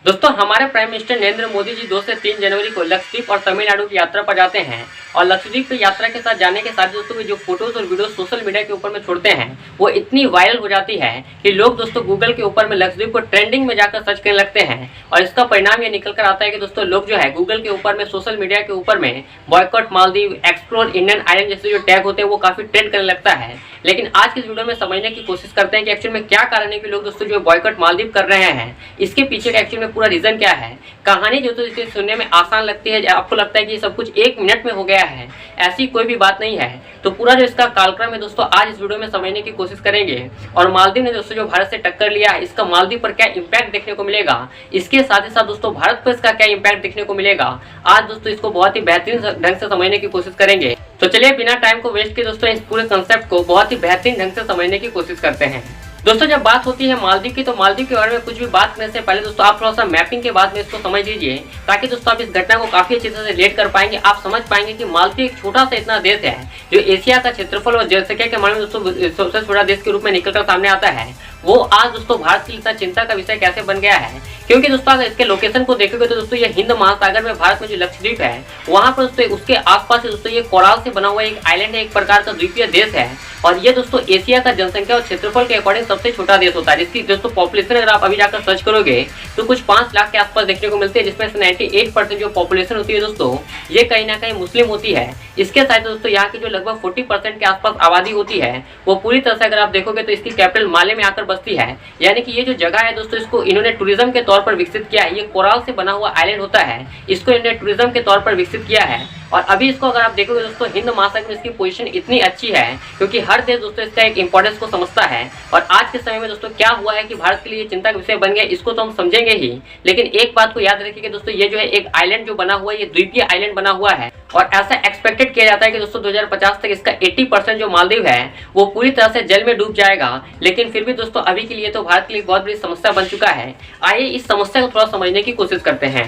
दोस्तों हमारे prime minister Narendra Modi ji 2 से 3 जनवरी को लक्षद्वीप और तमिलनाडु की यात्रा पर जाते हैं और लक्षद्वीप की यात्रा के साथ जाने के साथ दोस्तों जो फोटोज और वीडियो सोशल मीडिया के ऊपर में छोड़ते हैं वो इतनी वायरल हो जाती है कि लोग दोस्तों गूगल के ऊपर में लक्षद्वीप को ट्रेंडिंग में जाकर सर्च करने लगते हैं और इसका परिणाम ये निकल कर आता है कि दोस्तों लोग जो है गूगल के ऊपर में सोशल मीडिया के ऊपर में boycott Maldives, explore Indian island जैसे जो टैग होते हैं वो काफी ट्रेंड करने लगता है। लेकिन आज के इस वीडियो में समझने की कोशिश करते हैं कि एक्चुअल में क्या कारण है कि लोग दोस्तों जो बॉयकॉट मालदीव कर रहे हैं, इसके पीछे का एक्चुअल में पूरा रीजन क्या है। कहानी जो तो इसे सुनने में आसान लगती है, आपको लगता है कि सब कुछ 1 मिनट में हो गया है, ऐसी कोई भी बात नहीं है। तो पूरा जो इसका कालक्रम है दोस्तों आज इस वीडियो में समझने की कोशिश करेंगे। और मालदीव ने दोस्तों जो भारत से टक्कर लिया है, इसका मालदीव पर क्या इंपैक्ट देखने को मिलेगा, इसके साथ ही साथ दोस्तों भारत पर इसका क्या इंपैक्ट देखने को मिलेगा, आज दोस्तों इसको बहुत ही बेहतरीन ढंग से समझने की कोशिश करेंगे। तो चलिए बिना टाइम को वेस्ट किए दोस्तों इस पूरे कंसेप्ट को बहुत ही बेहतरीन ढंग से समझने की कोशिश करते हैं। दोस्तों जब बात होती है मालदीव की, तो मालदीव के बारे में कुछ भी बात करने से पहले दोस्तों आप थोड़ा सा मैपिंग के बाद में इसको समझ लीजिए, ताकि दोस्तों आप इस घटना को काफी अच्छी तरह से रिलेट कर पाएंगे। आप समझ पाएंगे कि मालदीव एक छोटा सा इतना देश है जो एशिया का क्षेत्रफल और जनसंख्या के मामले में दोस्तों सबसे छोटा देश के रूप में निकलकर सामने आता है। वो आज दोस्तों भारत के लिए इतना चिंता का विषय कैसे बन गया है, क्योंकि दोस्तों अगर इसके लोकेशन को देखोगे तो दोस्तों ये हिंद महासागर में भारत में जो लक्षद्वीप है वहां पर दोस्तों उसके आसपास दोस्तों ये कोराल से बना हुआ एक आइलैंड है, एक प्रकार का द्वीपीय देश है। और ये दोस्तों एशिया का जनसंख्या और क्षेत्रफल के अकॉर्डिंग सबसे छोटा देश होता है, जिसकी दोस्तों पॉपुलेशन अगर आप अभी जाकर सर्च करोगे तो कुछ 5 लाख के आसपास देखने को मिलती है, जिसमें से 98% जो पॉपुलेशन होती है दोस्तों ये कहीं ना कहीं मुस्लिम होती है। इसके साथ दोस्तों यहाँ की जो लगभग 40% के आसपास आबादी होती है वो पूरी तरह से अगर आप देखोगे तो इसकी कैपिटल माले में आकर बसती है। यानी कि ये जो जगह है दोस्तों इसको इन्होंने टूरिज्म के तौर पर विकसित किया है। ये कोराल से बना हुआ आइलैंड होता है, इसको इन्होंने टूरिज्म के तौर पर विकसित किया है। और अभी इसको अगर आप देखोगे दोस्तों हिंद महासागर में इसकी पोजीशन इतनी अच्छी है क्योंकि हर देश दोस्तों इसका एक इंपॉर्टेंस को समझता है। और आज के समय में दोस्तों क्या हुआ है कि भारत के लिए चिंता का विषय बन गया, इसको तो हम समझेंगे ही, लेकिन एक बात को याद रखिए दोस्तों ये जो है एक आइलैंड जो बना हुआ है, ये द्वीपीय आइलैंड बना हुआ है और ऐसा एक्सपेक्टेड किया जाता है कि दोस्तों 2050 तक इसका 80% जो मालदीव है वो पूरी तरह से जल में डूब जाएगा। लेकिन फिर भी दोस्तों अभी के लिए तो भारत के लिए बहुत बड़ी समस्या बन चुका है। आइए इस समस्या को थोड़ा समझने की कोशिश करते हैं।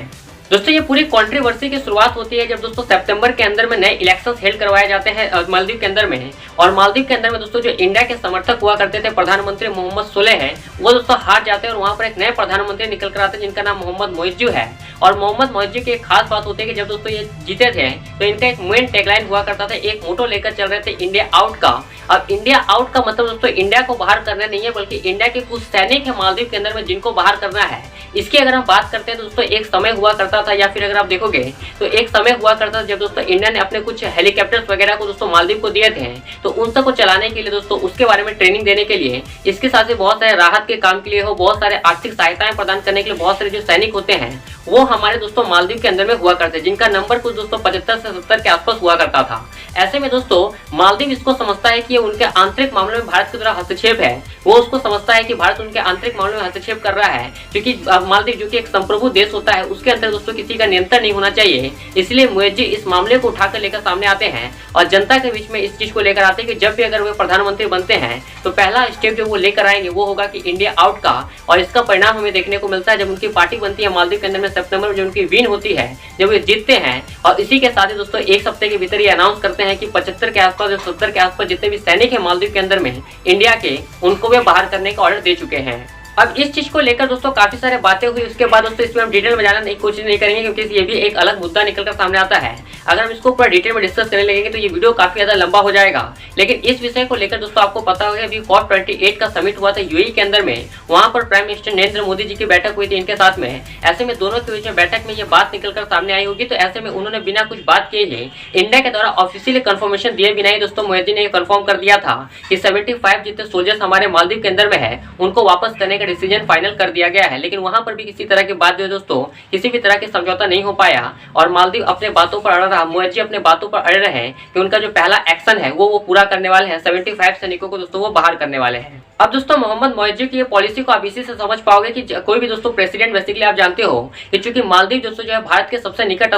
दोस्तों ये पूरी कंट्रोवर्सी की शुरुआत होती है जब दोस्तों सितंबर के अंदर में नए इलेक्शंस हेल्ड करवाए जाते हैं मालदीव के अंदर में। और मालदीव के अंदर में दोस्तों जो इंडिया के समर्थक हुआ करते थे, प्रधानमंत्री मोहम्मद सोलेह है, वो दोस्तों हार जाते हैं और वहां पर एक नए प्रधानमंत्री निकल कर आते हैं जिनका नाम मोहम्मद मोइज्जू है। और मोहम्मद मोइज्जू की एक खास बात होती है कि जब दोस्तों ये जीते थे तो इनका एक मेन टैगलाइन हुआ करता था, एक मोटो लेकर चल रहे थे, इंडिया आउट का। अब इंडिया आउट का मतलब दोस्तों इंडिया को बाहर करना नहीं है, बल्कि इंडिया के कुछ सैनिक है मालदीव के अंदर में जिनको बाहर करना है। इसकी अगर हम बात करते हैं तो दोस्तों एक समय हुआ करता था, या फिर अगर आप देखोगे तो एक समय हुआ करता था जब दोस्तों इंडिया ने अपने कुछ हेलीकॉप्टर्स वगैरह को दोस्तों मालदीव को दिए थे, तो उन सबको चलाने के लिए दोस्तों उसके बारे में ट्रेनिंग देने के लिए, इसके साथ ही बहुत सारे राहत के काम के लिए हो, बहुत सारे आर्थिक सहायताएं प्रदान करने के लिए बहुत सारे जो सैनिक होते हैं वो हमारे दोस्तों मालदीव के अंदर में हुआ करते हैं, जिनका नंबर कुछ दोस्तों 75 से 70 के आसपास हुआ करता था। ऐसे में दोस्तों मालदीव इसको समझता है कि ये उनके आंतरिक मामलों में भारत की तरह हस्तक्षेप है। वो उसको समझता है कि भारत उनके आंतरिक मामलों में हस्तक्षेप कर रहा है, क्योंकि मालदीव जो कि एक संप्रभु देश होता है उसके अंदर दोस्तों किसी का नियंत्रण नहीं होना चाहिए। इसलिए मोइज्जू इस मामले को उठाकर लेकर सामने आते हैं और जनता के बीच में इस चीज को लेकर आते हैं कि जब भी अगर वे प्रधानमंत्री बनते हैं तो पहला स्टेप जो वो लेकर आएंगे वो होगा कि इंडिया आउट का। और इसका परिणाम हमें देखने को मिलता है जब उनकी पार्टी बनती है मालदीव के अंदर में सितंबर में, जो उनकी विन होती है, जब वे जीतते हैं। और इसी के साथ ही दोस्तों एक हफ्ते के भीतर ये अनाउंस करते हैं कि 75 के आसपास या 70 के आसपास जितने भी सैनिक है मालदीव के अंदर में इंडिया के, उनको वे बाहर करने का ऑर्डर दे चुके हैं। अब इस चीज को लेकर दोस्तों काफी सारे बातें हुई। उसके बाद दोस्तों इसमें हम डिटेल में जाना नहीं कोशिश नहीं करेंगे, क्योंकि ये भी एक अलग मुद्दा निकलकर सामने आता है। अगर हम इसको पूरा डिटेल में डिस्कस करने लगेंगे तो ये वीडियो काफी ज्यादा लंबा हो जाएगा। लेकिन इस विषय को लेकर दोस्तों आपको पता होगा अभी COP28 का समिट हुआ था यूएई के अंदर में, वहां पर प्राइम मिनिस्टर नरेंद्र मोदी जी की बैठक हुई थी इनके साथ में। ऐसे में दोनों के बीच में बैठक में ये बात निकलकर सामने आई होगी, तो ऐसे में उन्होंने बिना कुछ बात किए ही इंडिया के द्वारा ऑफिशियली कंफर्मेशन दिए बिना ही दोस्तों मोदी ने कंफर्म कर दिया था कि 75 जितने सोल्जर्स हमारे मालदीव के अंदर में है उनको वापस करने का डिसीजन फाइनल कर दिया गया है। लेकिन वहां पर भी किसी तरह की बात जो है दोस्तों किसी भी तरह की समझौता नहीं हो पाया और मालदीव अपने बातों पर अड़ रहा, मोइज्जू अपने बातों पर अड़े रहे कि उनका जो पहला एक्शन है वो पूरा करने वाले हैं, 75 सैनिकों को दोस्तों वो बाहर करने वाले हैं। अब दोस्तों मोहम्मद मोइज्जू की ये पॉलिसी को आप इसी से समझ पाओगे कि कोई भी दोस्तों प्रेसिडेंट बेसिकली आप जानते हो कि चूंकि मालदीव दोस्तों जो है भारत के सबसे निकट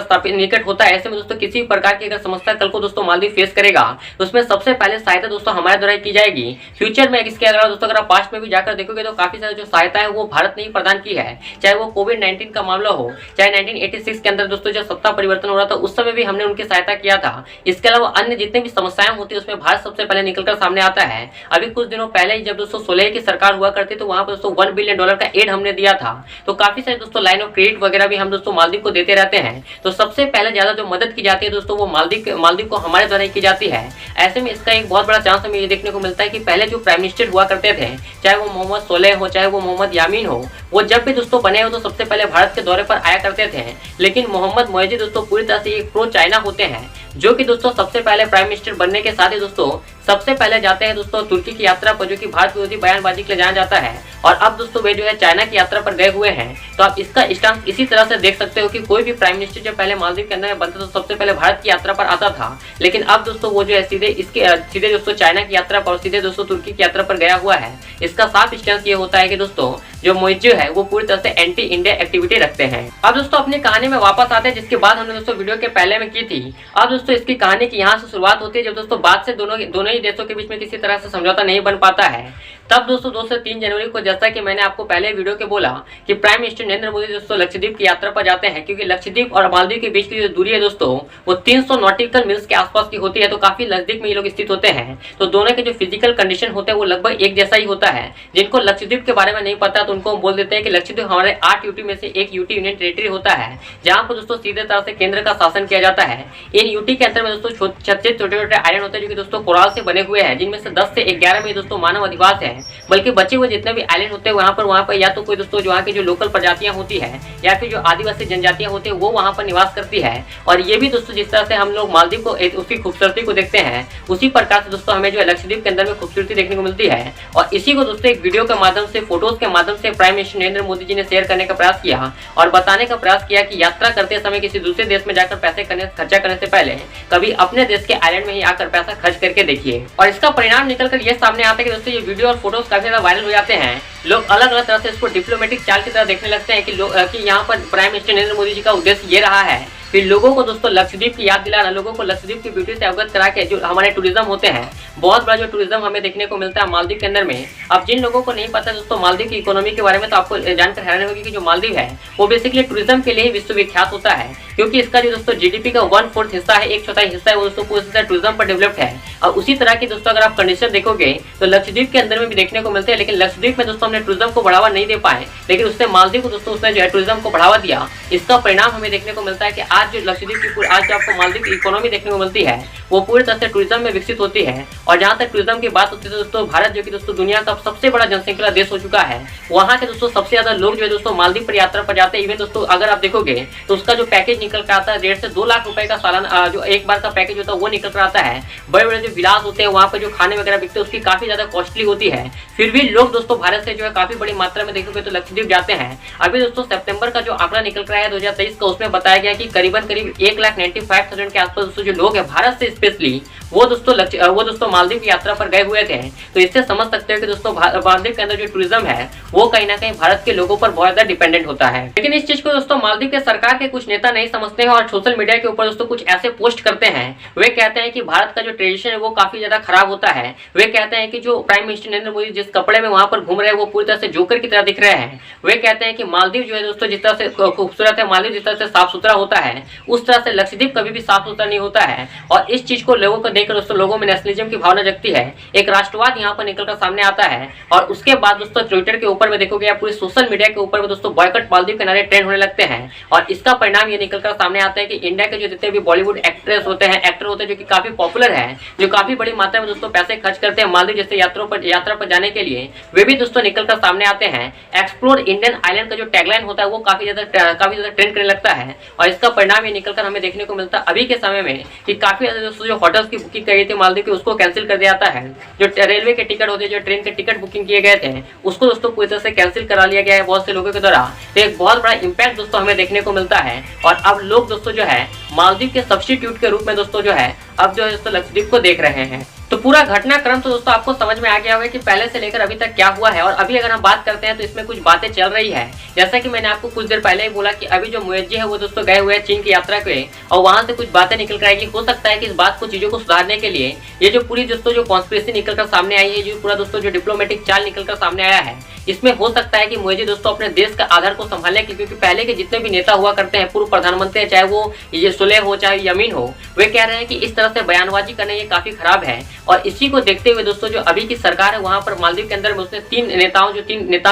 होता है, ऐसे में दोस्तों किसी भी प्रकार की अगर समस्या कल को दोस्तों मालदीव फेस करेगा तो उसमें सबसे पहले सहायता दोस्तों हमारे द्वारा की जाएगी। फ्यूचर में इसके अलावा दोस्तों अगर आप पास्ट में भी जाकर देखोगे तो काफी सारी जो सहायता है वो भारत ने ही प्रदान की है, चाहे वो कोविड-19 का मामला हो, चाहे 1986 के अंदर दोस्तों जब सत्ता परिवर्तन हो रहा था उस समय भी हमने उनकी सहायता किया था। इसके अलावा अन्य जितने भी समस्याएं होती है उसमें भारत सबसे पहले निकलकर सामने आता है। अभी कुछ दिनों पहले ही जब दोस्तों सोलेह की सरकार हुआ करती तो वहां पर दोस्तों $1 बिलियन का एड हमने दिया था। तो काफी सारे दोस्तों लाइन ऑफ क्रेडिट वगैरह भी हम दोस्तों मालदीव को देते रहते हैं। तो सबसे पहले ज्यादा जो मदद की जाती है दोस्तों वो मालदीव को हमारे द्वारा की जाती है। ऐसे में इसका एक बहुत बड़ा चांस हमें ये देखने को मिलता है कि पहले जो प्राइम मिनिस्टर हुआ करते थे, चाहे वो मोहम्मद सोलेह हो चाहे वो मोहम्मद यामीन हो, वो जब भी दोस्तों बने हो तो सबसे पहले भारत के दौरे पर आया करते थे। लेकिन मोहम्मद मोइजी दोस्तों पूरी तरह से एक प्रो चाइना होते हैं, जो कि दोस्तों सबसे पहले प्राइम मिनिस्टर बनने के साथ ही दोस्तों सबसे पहले जाते हैं दोस्तों तुर्की की यात्रा पर, जो कि भारत विरोधी बयानबाजी के लिए जाना जाता है। और अब दोस्तों वे जो है चाइना की यात्रा पर गए हुए हैं। तो आप इसका स्टांस इसी तरह से देख सकते हो कि कोई भी प्राइम मिनिस्टर जब पहले मालदीव के अंदर में बनता तो सबसे पहले भारत की यात्रा पर आता था, लेकिन अब दोस्तों वो जो है सीधे दोस्तों चाइना की यात्रा पर और सीधे दोस्तों तुर्की की यात्रा पर गया हुआ है। इसका साफ स्टांस ये होता है कि दोस्तों जो मोइजी है वो पूरी तरह से एंटी इंडिया एक्टिविटी रखते हैं। अब दोस्तों अपनी कहानी में वापस आते हैं, जिसके बाद हमने दोस्तों वीडियो के पहले में की थी। अब दोस्तों इसकी कहानी की यहाँ से शुरुआत होती है जब दोस्तों बात से दोनों ही देशों के बीच में किसी तरह से समझौता नहीं बन पाता है। तब दोस्तों 2 से 3 जनवरी को, जैसा कि मैंने आपको पहले वीडियो के बोला कि प्राइम मिनिस्टर नरेंद्र मोदी दोस्तों लक्षद्वीप की यात्रा पर जाते हैं, क्योंकि लक्षद्वीप और मालदीव के बीच की जो दूरी है दोस्तों वो 300 नॉटिकल मिल्स के आसपास की होती है। तो काफी नजदीक में ये लोग स्थित होते हैं। तो दोनों के जो फिजिकल कंडीशन होते हैं वो लगभग एक जैसा ही होता है। जिनको लक्षद्वीप के बारे में नहीं पता तो उनको हम बोल देते हैं कि लक्षद्वीप हमारे 8 यूटी में से एक यूटी यूनियन टेरिटरी होता है, जहाँ पर दोस्तों सीधे तरह से केंद्र का शासन किया जाता है। इन यूटी के अंदर में दोस्तों 36 छोटे छोटे आइलैंड होते हैं, जो कि दोस्तों कोराल से बने हुए हैं, जिनमें से 10 से 11 में दोस्तों मानव अधिवास है। बल्कि बचे हुए जितने भी आइलैंड होते हैं वहाँ पर या तो कोई दोस्तों जो वहाँ की जो लोकल प्रजातियां होती है या फिर जो आदिवासी जनजातियां होती है वो वहाँ पर निवास करती है। और ये भी दोस्तों जिस तरह से हम लोग मालदीव को उसकी खूबसूरती को देखते हैं, उसी प्रकार से दोस्तों हमें जो है लक्षद्वीप के अंदर में खूबसूरती देखने को मिलती है। और इसी को दोस्तों एक वीडियो के माध्यम से, फोटोज के माध्यम से प्राइम मिनिस्टर नरेंद्र मोदी जी ने शेयर करने का प्रयास किया और बताने का प्रयास किया कि यात्रा करते समय किसी दूसरे देश में जाकर पैसे खर्चा करने से पहले कभी अपने देश के आइलैंड में ही आकर पैसा खर्च करके देखिए। और इसका परिणाम निकलकर ये सामने आता है कि दोस्तों ये वीडियो और फोटोज काफी ज्यादा वायरल हो जाते हैं। लोग अलग अलग तरह से इसको डिप्लोमेटिक चाल की तरह देखने लगते हैं कि यहाँ पर प्राइम मिनिस्टर नरेंद्र मोदी जी का उद्देश्य ये रहा है फिर लोगों को दोस्तों लक्षद्वीप की याद दिलाना, लोगों को लक्षद्वीप की ब्यूटी से अवगत करा के जो हमारे टूरिज्म होते हैं, बहुत बड़ा जो टूरिज्म हमें देखने को मिलता है मालदीव के अंदर में। अब जिन लोगों को नहीं पता दोस्तों मालदीव की इकोनॉमी के बारे में, तो आपको जानकर हैरानी होगी कि जो मालदीव है वो बेसिकली टूरिज्म के लिए ही विश्वविख्यात होता है, क्योंकि इसका जो दोस्तों जीडीपी का 1/4 हिस्सा है, 1/4 हिस्सा है वो दोस्तों पूरी तरह टूरिज्म पर डेवलप्ड है। और उसी तरह की दोस्तों अगर आप कंडीशन देखोगे तो लक्षद्वीप के अंदर में भी देखने को मिलते हैं, लेकिन लक्षद्वीप में दोस्तों हमने टूरिज्म को बढ़ावा नहीं दे पाए, लेकिन उससे मालदीव को दोस्तों उसने जो है टूरिज्म को बढ़ावा दिया। इसका परिणाम हमें देखने को मिलता है कि आज जो लक्षद्वीप की आज जो आपको मालदीव की इकोनॉमी देखने को मिलती है वो पूरी तरह से टूरिज्म में विकसित होती है। और जहाँ तक टूरिज्म की बात होती है दोस्तों, भारत जो कि दोस्तों दुनिया का सबसे बड़ा जनसंख्या देश हो चुका है, वहाँ के दोस्तों सबसे ज्यादा लोग जो है दोस्तों मालदीव पर यात्रा पर जाते हैं। इवन दोस्तों अगर आप देखोगे तो उसका जो पैकेज निकल कर आता है 1.5 से 2 लाख रुपए का सालाना जो एक बार का पैकेज होता है वो निकल कर आता है। बड़े बड़े जो विलास होते हैं वहाँ पर जो खाने वगैरह बिकते हैं उसकी काफी ज्यादा कॉस्टली होती है। फिर भी लोग दोस्तों भारत से जो है काफी बड़ी मात्रा में देखोगे तो लक्षद्वीप जाते हैं। अभी दोस्तों सितंबर का जो आंकड़ा निकल कर आया है 2023 का, उसमें बताया गया कि करीब 1,95,000 के आसपास दोस्तों जो लोग हैं भारत से स्पेशली वो दोस्तों मालदीव की यात्रा पर गए हुए थे। तो इससे समझ सकते हो कि दोस्तों मालदीव के अंदर जो टूरिज्म है वो कहीं ना कहीं भारत के लोगों पर बहुत ज्यादा डिपेंडेंट होता है। लेकिन इस चीज को दोस्तों मालदीव के सरकार के कुछ नेता नहीं समझते हैं और सोशल मीडिया के ऊपर दोस्तों कुछ ऐसे पोस्ट करते हैं। वे कहते हैं कि भारत का जो ट्रेडिशन है वो काफी ज्यादा खराब होता है। वे कहते हैं कि जो प्राइम मिनिस्टर नरेंद्र मोदी जिस कपड़े में वहां पर घूम रहे हैं वो पूरी तरह से जोकर की तरह दिख रहे हैं। वे कहते हैं कि मालदीव जो है दोस्तों जिस तरह से खूबसूरत है, मालदीव जिस तरह से साफ सुथरा होता है, उस तरह से लक्षद्वीप कभी भी साफ सुथरा नहीं होता है। और इस चीज को लोगों को देखकर दोस्तों लोगों में नेशनलिज्म की भावना जगती है, एक राष्ट्रवाद यहाँ पर निकलकर सामने आता है। और उसके बाद दोस्तों ट्विटर के ऊपर में देखोगे या पूरे सोशल मीडिया के ऊपर में दोस्तों बॉयकॉट मालदीव के नारे ट्रेंड होने लगते हैं। और इसका परिणाम ये निकलकर सामने आता है कि इंडिया के जो जितने भी बॉलीवुड एक्ट्रेस होते हैं, एक्टर होते हैं, जो कि काफी पॉपुलर है, जो काफी बड़ी मात्रा में दोस्तों पैसे खर्च करते हैं मालदीव जैसे यात्रा पर जाने के लिए, वे भी दोस्तों निकलकर सामने आते हैं। एक्सप्लोर इंडियन आइलैंड का जो टैगलाइन होता है वो काफी ज्यादा ट्रेंड करने लगता है। और इसका परिणाम ये निकलकर हमें देखने को मिलता है अभी के समय में कि काफी ज्यादा दोस्तों जो होटल्स की बुकिंग करी थी मालदीव की उसको कैंसिल कर दिया जाता है। जो रेलवे के टिकट होते हैं, जो ट्रेन के टिकट बुकिंग किए गए थे, उसको दोस्तों पूरी तरह से कैंसिल करा लिया गया है बहुत से लोगों के द्वारा। तो एक बहुत बड़ा इंपैक्ट दोस्तों हमें देखने को मिलता है। और अब लोग दोस्तों जो है मालदीव के सब्स्टिट्यूट के रूप में दोस्तों जो है अब जो है दोस्तों लक्षद्वीप को देख रहे हैं। तो पूरा घटनाक्रम तो दोस्तों आपको समझ में आ गया होगा कि पहले से लेकर अभी तक क्या हुआ है। और अभी अगर हम बात करते हैं तो इसमें कुछ बातें चल रही है। जैसा कि मैंने आपको कुछ देर पहले ही बोला कि अभी जो मोदी है वो दोस्तों गए हुए हैं चीन की यात्रा पे और वहां से कुछ बातें निकल कर आएगी। हो सकता है कि इस बात को चीजों को सुधारने के लिए ये जो पूरी दोस्तों जो कॉन्स्पिरेसी निकल कर सामने आई है, जो पूरा दोस्तों जो डिप्लोमेटिक चाल निकल कर सामने आया है, इसमें हो सकता है कि मोदी दोस्तों अपने देश का आधार को संभालने के लिए, क्योंकि पहले के जितने भी नेता हुआ करते हैं, पूर्व प्रधानमंत्री, चाहे वो ये सुलेह हो चाहे यमीन हो, वे कह रहे हैं कि इस तरह से बयानबाजी करना ये काफी खराब है। और इसी को देखते हुए दोस्तों जो अभी की सरकार है वहां पर मालदीव के अंदर में उसने तीन नेता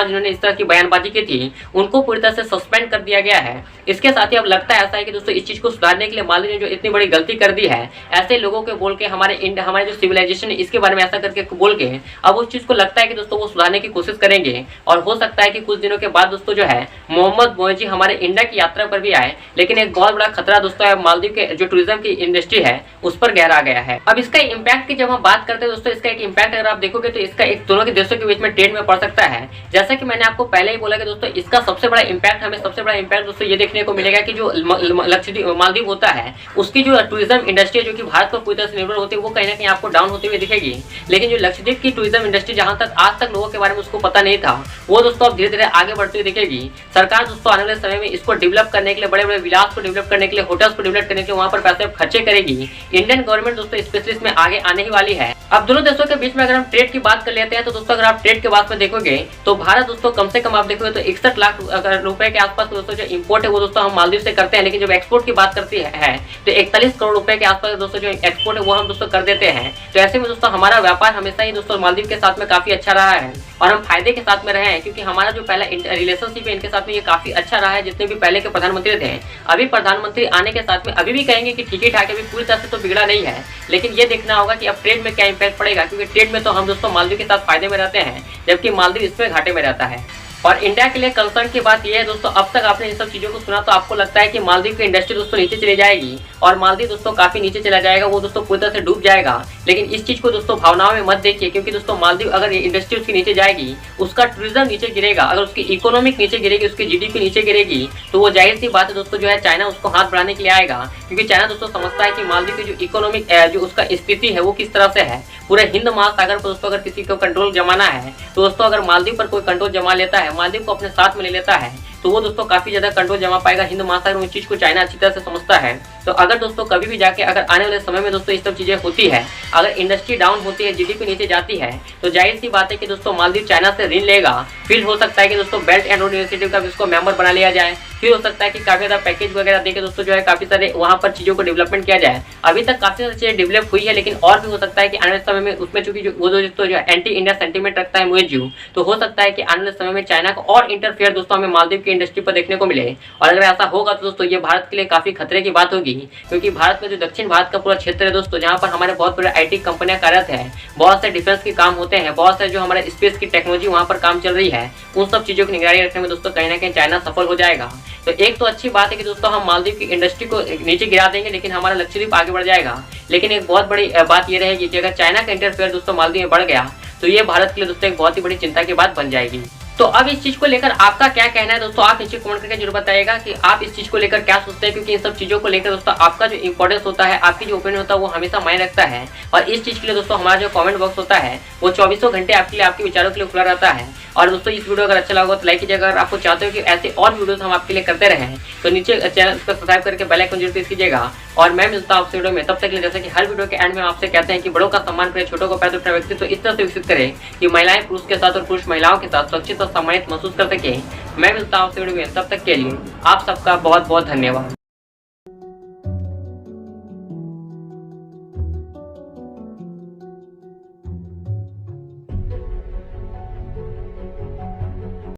जिन्होंने इस तरह की बयानबाजी की थी उनको पूरी तरह से सस्पेंड कर दिया गया है। इसके साथ ही अब लगता है ऐसा है कि दोस्तों इस चीज को सुधारने के लिए मालदीव ने जो इतनी बड़ी गलती कर दी है, ऐसे लोगों के बोल के हमारे जो सिविलाइजेशन है इसके बारे में ऐसा करके बोल के अब उस चीज को लगता है कि दोस्तों वो सुधारने की कोशिश करेंगे। और हो सकता है कि कुछ दिनों के बाद दोस्तों जो है मोहम्मद मोइजी हमारे इंडिया की यात्रा पर भी आए। लेकिन एक बहुत बड़ा खतरा दोस्तों है मालदीव के जो टूरिज्म की इंडस्ट्री है उस पर गहरा गया है। अब इसका इम्पैक्ट की जब हम बात करते हैं दोस्तों, इसका एक इम्पैक्ट अगर आप देखोगे तो इसका एक दोनों के देशों के बीच में ट्रेड में पड़ सकता है। जैसा कि मैंने आपको पहले ही बोला कि दोस्तों इसका सबसे बड़ा इम्पैक्ट दोस्तों ये देखने को मिलेगा कि जो लक्षद्वीप मालदीव होता है उसकी जो टूरिज्म इंडस्ट्री जो कि भारत पर पूरी तरह से निर्भर होती है वो कहीं ना कहीं आपको डाउन होती हुई दिखेगी। लेकिन जो लक्षद्वीप की टूरिज्म इंडस्ट्री जहां तक आज तक लोगों के बारे में उसको पता नहीं था, वो दोस्तों अब धीरे धीरे आगे बढ़ती हुई दिखेगी। सरकार दोस्तों आने वाले समय में इसको डेवलप करने के लिए, बड़े बड़े विलास को डेवलप करने के लिए, होटल्स को डेवलप करने के लिए वहां पर पैसे खर्चे करेगी। इंडियन गवर्नमेंट दोस्तों स्पेशली इसमें आगे आने ही वाली है। अब दोनों देशों के बीच में अगर हम ट्रेड की बात कर लेते हैं तो दोस्तों अगर आप ट्रेड के बात में देखोगे तो भारत दोस्तों कम से कम आप देखोगे तो 61 लाख रुपए के आसपास दोस्तों जो इंपोर्ट है वो दोस्तों हम मालदीव से करते हैं। लेकिन जब एक्सपोर्ट की बात करती है तो 41 करोड़ रुपए के आसपास दोस्तों जो एक्सपोर्ट है वो हम दोस्तों कर देते हैं। तो ऐसे में दोस्तों हमारा व्यापार हमेशा ही दोस्तों मालदीव के साथ में काफी अच्छा रहा है और हम फायदे के साथ में रहे हैं, क्योंकि हमारा जो पहला रिलेशनशिप है इनके साथ में ये काफी अच्छा रहा है। जितने भी पहले के प्रधानमंत्री थे, अभी प्रधानमंत्री आने के साथ में अभी भी कहेंगे कि ठीक ही ठाक, अभी पूरी तरह से तो बिगड़ा नहीं है। लेकिन ये देखना होगा कि अब ट्रेड में क्या इंपैक्ट पड़ेगा, क्योंकि ट्रेड में तो हम दोस्तों मालदीव के साथ फायदे में रहते हैं जबकि मालदीव इसमें घाटे में रहता है। और इंडिया के लिए कंसर्न की बात यह है दोस्तों, अब तक आपने इन सब चीजों को सुना तो आपको लगता है कि मालदीव की इंडस्ट्री दोस्तों नीचे चली जाएगी और मालदीव दोस्तों काफी नीचे चला जाएगा, वो दोस्तों पूरी तरह से डूब जाएगा। लेकिन इस चीज को दोस्तों भावनाओं में मत देखिए, क्योंकि दोस्तों मालदीव अगर ये इंडस्ट्री उसकी नीचे जाएगी, उसका टूरिज्म नीचे गिरेगा, अगर उसकी इकोनॉमिक नीचे गिरेगी, उसकी जीडीपी नीचे गिरेगी, तो वो जाहिर सी बात है दोस्तों जो है चाइना उसको हाथ बढ़ाने के लिए आएगा। क्योंकि चाइना दोस्तों समझता है कि मालदीव की जो इकोनॉमिक जो उसका स्थिति है वो किस तरह से है। पूरे हिंद महासागर पर दोस्तों अगर किसी को कंट्रोल जमाना है तो दोस्तों अगर मालदीव पर कोई कंट्रोल जमा लेता है, मालदीव को अपने साथ में ले लेता है, तो वो दोस्तों काफी ज्यादा कंट्रोल जमा पाएगा हिंद महासागर में। इस चीज को चाइना अच्छी तरह से समझता है। तो अगर दोस्तों कभी भी जाके अगर आने वाले समय में दोस्तों इस सब चीजें होती है, अगर इंडस्ट्री डाउन होती है, जीडीपी नीचे जाती है, तो जाहिर सी बात है कि दोस्तों मालदीव चाइना से ऋण लेगा। फिर हो सकता है कि दोस्तों बेल्ट एंड रोड इनिशिएटिव का इसको मेंबर बना लिया जाए। फिर हो सकता है कि काफी ज्यादा पैकेज वगैरह देके दोस्तों जो है काफी सारे वहां पर चीजों को डेवलपमेंट किया जाए। अभी तक काफी सारी चीजें डेवलप हुई है, लेकिन और भी हो सकता है कि आने वाले समय में उसमें चूंकि वो दोस्तों जो एंटी इंडिया सेंटीमेंट रखता है मोइजी, तो हो सकता है कि आने वाले समय में चाइना का और इंटरफेयर दोस्तों हमें मालदीव की इंडस्ट्री पर देखने को मिले। और अगर ऐसा होगा तो दोस्तों ये भारत के लिए काफी खतरे की बात होगी, क्योंकि भारत में जो दक्षिण भारत का पूरा क्षेत्र है दोस्तों, जहां पर हमारे बहुत बड़े आईटी कंपनियां कार्यरत है, बहुत से डिफेंस के काम होते हैं, बहुत से जो हमारे स्पेस की टेक्नोलॉजी वहां पर काम चल रही है, उन सब चीजों की निगरानी रखने में दोस्तों कहीं ना कहीं चाइना सफल हो जाएगा। तो एक तो अच्छी बात है कि दोस्तों हम मालदीव की इंडस्ट्री को नीचे गिरा देंगे, लेकिन हमारा लक्षद्वीप आगे बढ़ जाएगा। लेकिन एक बहुत बड़ी बात यह रहेगी कि अगर चाइना का इंटरफेयर दोस्तों मालदीव में बढ़ गया तो ये भारत के लिए दोस्तों एक बहुत ही बड़ी चिंता की बात बन जाएगी। तो अब इस चीज को लेकर आपका क्या कहना है दोस्तों, आप नीचे कमेंट करके जरूर बताइएगा कि आप इस चीज को लेकर क्या सोचते हैं, क्योंकि इन सब चीजों को लेकर दोस्तों आपका जो इंपॉर्टेंस होता है, आपकी जो ओपिनियन होता है वो हमेशा मायने रखता है। और इस चीज के लिए दोस्तों हमारा जो कमेंट बॉक्स होता है वो 24 घंटे आपके लिए, आपके विचारों के लिए खुला रहता है। और दोस्तों इस वीडियो अगर अच्छा लगा तो लाइक कीजिएगा। अगर आपको चाहते हो कि ऐसे और वीडियोस हम आपके लिए करते रहें तो नीचे चैनल को सब्सक्राइब करके बेल आइकन जरूर प्रेस कीजिएगा। और मैं मिलता हूं आपसे वीडियो में, तब तक के लिए जैसे कि हर वीडियो के एंड में आपसे कहते हैं कि बड़ों का सम्मान करें, छोटों को पैर, अपना व्यक्तित्व इस तरह से विकसित करें कि महिलाएं पुरुष के साथ और पुरुष महिलाओं के साथ सुरक्षित और सम्मानित महसूस कर सके। मैं मिलता हूं आपसे वीडियो में, तब तक के लिए आप सबका बहुत बहुत धन्यवाद।